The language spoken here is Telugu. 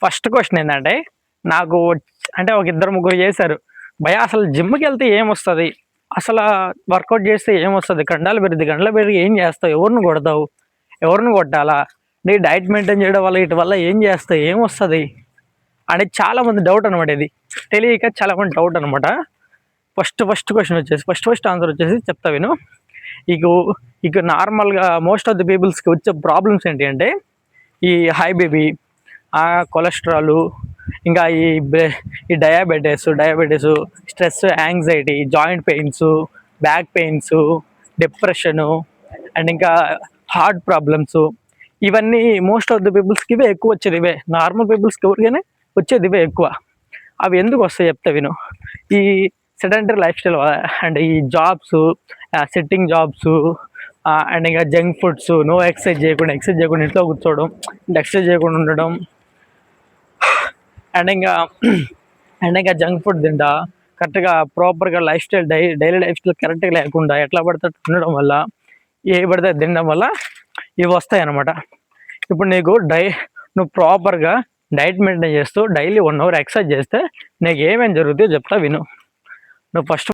ఫస్ట్ క్వశ్చన్ ఏంటంటే నాకు అంటే ఒక ఇద్దరు ముగ్గురు చేశారు. భయ్యా అసలు జిమ్‌కి వెళ్తే ఏమొస్తది? అసల వర్కౌట్ చేస్తే ఏమొస్తది? కండలు పెరిగిద్ది. కండలు పెరిగి ఏం చేస్తావు? ఎవరిని కొడతావు? ఎవరిని కొట్టాలా? నీ డైట్ మెయింటైన్ చేయడం వల్ల వీటి వల్ల ఏం చేస్తావు? ఏమొస్తది? అనేది చాలామంది డౌట్ అనమాట ఇది. తెలియక చాలామంది డౌట్ అనమాట. ఫస్ట్ క్వశ్చన్ వచ్చేసి ఫస్ట్ ఆన్సర్ వచ్చేసి చెప్తా విను. ఇకు ఇక నార్మల్‌గా మోస్ట్ ఆఫ్ ది పీపుల్స్‌కి వచ్చే ప్రాబ్లమ్స్ ఏంటి అంటే ఈ హై బీపీ, కొలెస్ట్రాలు, ఇంకా ఈ diabetes, stress, anxiety, joint pains, back pains, depression and ఇంకా హార్ట్ ప్రాబ్లమ్స్, ఇవన్నీ మోస్ట్ ఆఫ్ ది పీపుల్స్కి ఇవే ఎక్కువ వచ్చేది. ఇవే నార్మల్ పీపుల్స్కి ఎవరికైనా వచ్చేది ఇవే ఎక్కువ. అవి ఎందుకు వస్తాయి చెప్తా విను. ఈ సెడెంటరీ లైఫ్ స్టైల్ అండ్ ఈ జాబ్స్, సిట్టింగ్ జాబ్స్ అండ్ ఇంకా జంక్ ఫుడ్స్, నో ఎక్సర్సైజ్ చేయకుండా ఇంట్లో కూర్చోవడం, ఎక్సర్సైజ్ చేయకుండా ఉండడం అండ్ ఇంకా జంక్ ఫుడ్ తింటా కరెక్ట్గా ప్రాపర్గా డైలీ లైఫ్ స్టైల్ కరెక్ట్గా లేకుండా ఎట్లా పడితే ఉండడం వల్ల, ఏ పడితే తినడం వల్ల ఇవి వస్తాయి అన్నమాట. ఇప్పుడు నువ్వు ప్రాపర్గా డైట్ మెయింటైన్ చేస్తూ డైలీ 1 hour ఎక్సర్సైజ్ చేస్తే నీకు ఏమేమి జరుగుతుందో చెప్తా విను. నువ్వు ఫస్ట్